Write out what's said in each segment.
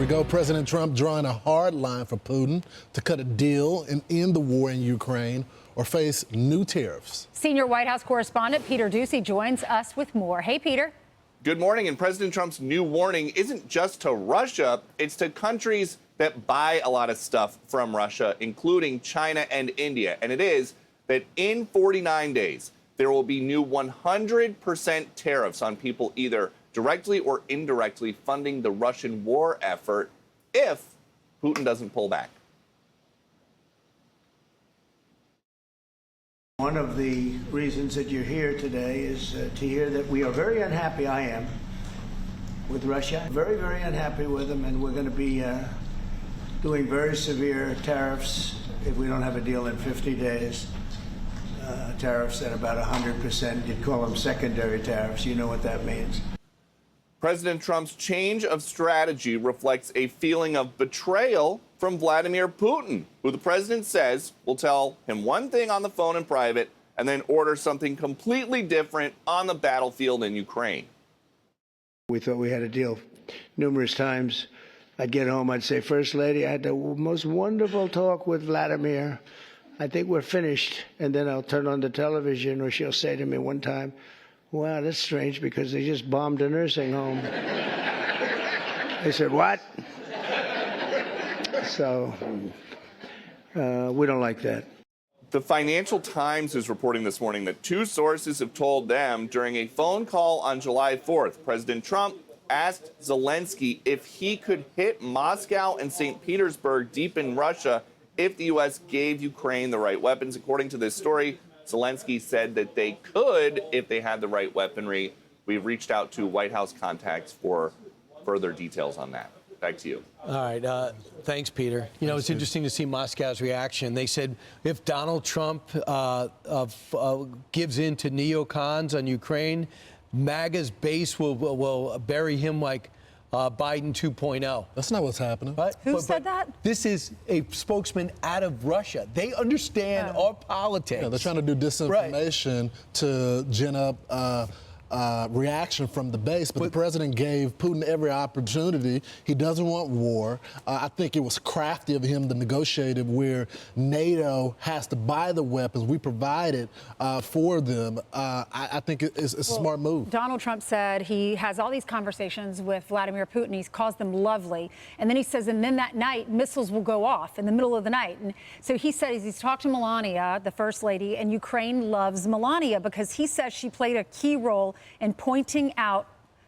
we go. President Trump drawing a hard line for Putin to cut a deal and end the war in Ukraine or face new tariffs. Senior White House correspondent Peter Doocy joins us with more. Hey, Peter. Good morning. And President Trump's new warning isn't just to Russia, it's to countries that buy a lot of stuff from Russia, including China and India. And it is that in 49 days, there will be new 100% tariffs on people either directly or indirectly funding the Russian war effort if Putin doesn't pull back. One of the reasons that you're here today is to hear that we are very unhappy, I am, with Russia. Very, very unhappy with them, and we're going to be doing very severe tariffs if we don't have a deal in 50 days. Tariffs at about 100%. You'd call them secondary tariffs. You know what that means. President Trump's change of strategy reflects a feeling of betrayal from Vladimir Putin, who the president says will tell him one thing on the phone in private and then order something completely different on the battlefield in Ukraine. We thought we had a deal numerous times. I'd get home, I'd say, First Lady, I had the most wonderful talk with Vladimir. I think we're finished. And then I'll turn on the television, or she'll say to me one time, wow, that's strange because they just bombed a nursing home. I said, what? So we don't like that. The Financial Times is reporting this morning that two sources have told them during a phone call on July 4th, President Trump asked Zelensky if he could hit Moscow and St. Petersburg deep in Russia if the U.S. gave Ukraine the right weapons. According to this story, Zelensky said that they could if they had the right weaponry. We've reached out to White House contacts for further details on that. Back to you. All right. Thanks, Peter. You know, it's interesting to see Moscow's reaction. They said if Donald Trump gives in to neocons on Ukraine, MAGA's base will bury him like Biden 2.0. That's not what's happening. Right? Who said that? This is a spokesman out of Russia. They understand our politics. Yeah, they're trying to do disinformation to gin up reaction from the base, but the president gave Putin every opportunity. He doesn't want war. I think it was crafty of him to negotiate it where NATO has to buy the weapons. We provide it for them. I think it's a smart move. Donald Trump said he has all these conversations with Vladimir Putin. He's calls them lovely. And then he says, and then that night, missiles will go off in the middle of the night. And so he says he's talked to Melania, the First Lady, and Ukraine loves Melania because he says she played a key role in pointing out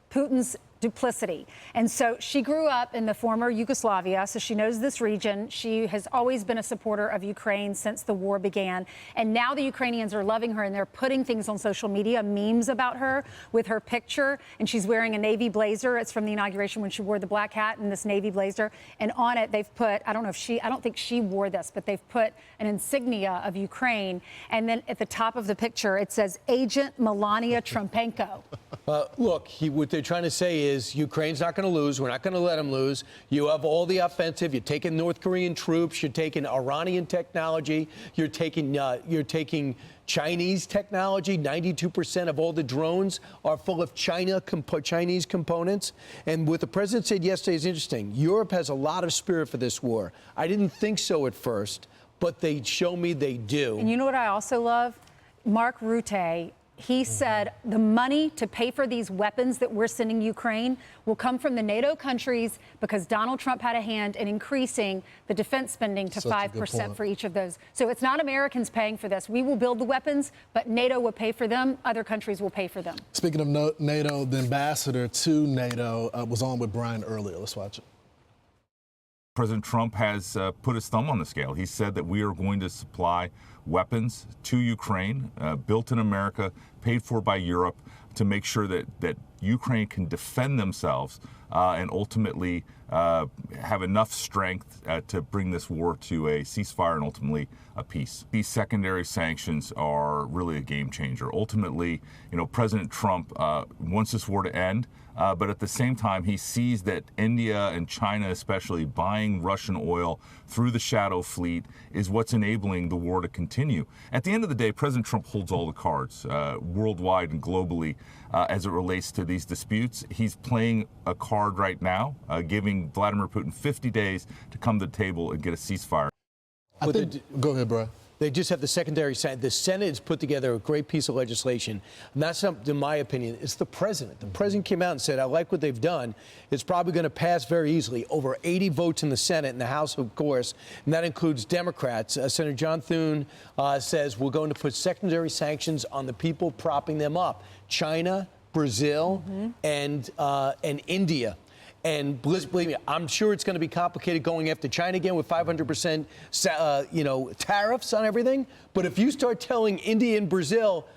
Putin's duplicity. And so she grew up in the former Yugoslavia, so she knows this region. She has always been a supporter of Ukraine since the war began. And now the Ukrainians are loving her, and they're putting things on social media, memes about her with her picture. And she's wearing a navy blazer. It's from the inauguration when she wore the black hat and this navy blazer. And on it, they've put, I don't think she wore this, but they've put an insignia of Ukraine. And then at the top of the picture, it says Agent Melania Trumpenko. Look, what they're trying to say is Ukraine's not going to lose. We're not going to let them lose. You have all the offensive. You're taking North Korean troops. You're taking Iranian technology. You're taking Chinese technology. 92% of all the drones are full of Chinese components. And what the president said yesterday is interesting. Europe has a lot of spirit for this war. I didn't think so at first, but they show me they do. And you know what I also love? Mark Rutte. He said the money to pay for these weapons that we're sending Ukraine will come from the NATO countries because Donald Trump had a hand in increasing the defense spending to 5% for each of those. So it's not Americans paying for this. We will build the weapons, but NATO will pay for them. Other countries will pay for them. Speaking of NATO, the ambassador to NATO was on with Brian earlier. Let's watch it. President Trump has put his thumb on the scale. He said that we are going to supply weapons to Ukraine, built in America, paid for by Europe, to make sure that Ukraine can defend themselves and ultimately have enough strength to bring this war to a ceasefire and ultimately a peace. These secondary sanctions are really a game changer. Ultimately, President Trump wants this war to end. But at the same time, he sees that India and China, especially, buying Russian oil through the shadow fleet is what's enabling the war to continue. At the end of the day, President Trump holds all the cards worldwide and globally as it relates to these disputes. He's playing a card right now, giving Vladimir Putin 50 days to come to the table and get a ceasefire. Go ahead, bro. They just have the secondary Senate. The Senate has put together a great piece of legislation. And that's not, in my opinion, it's the president. The president came out and said, I like what they've done. It's probably going to pass very easily. Over 80 votes in the Senate and the House, of course, and that includes Democrats. Senator John Thune says we're going to put secondary sanctions on the people propping them up. China, Brazil, and India. And believe me, I'm sure it's going to be complicated going after China again with 500%, tariffs on everything. But if you start telling India and Brazil,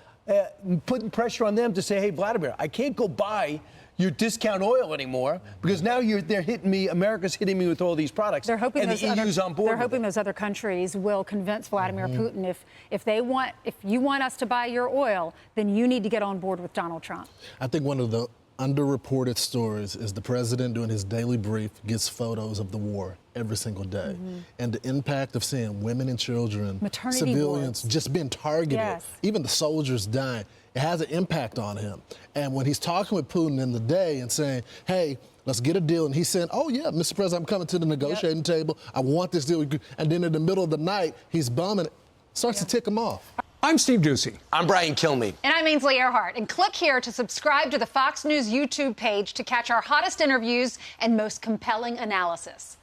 putting pressure on them to say, hey, Vladimir, I can't go buy your discount oil anymore because now they're hitting me. America's hitting me with all these products. They're hoping and the EU's on board. They're hoping those other countries will convince Vladimir Putin if you want us to buy your oil, then you need to get on board with Donald Trump. I think one of the underreported stories is the president doing his daily brief gets photos of the war every single day. And the impact of seeing women and children, maternity civilians wards, just being targeted, yes, even the soldiers dying, it has an impact on him. And when he's talking with Putin in the day and saying, hey, let's get a deal, and he's saying, oh yeah, Mr. President, I'm coming to the negotiating table, I want this deal. And then in the middle of the night, he's bumming it, starts to tick him off. I'm Steve Doocy. I'm Brian Kilmeade. And I'm Ainsley Earhart. And click here to subscribe to the Fox News YouTube page to catch our hottest interviews and most compelling analysis.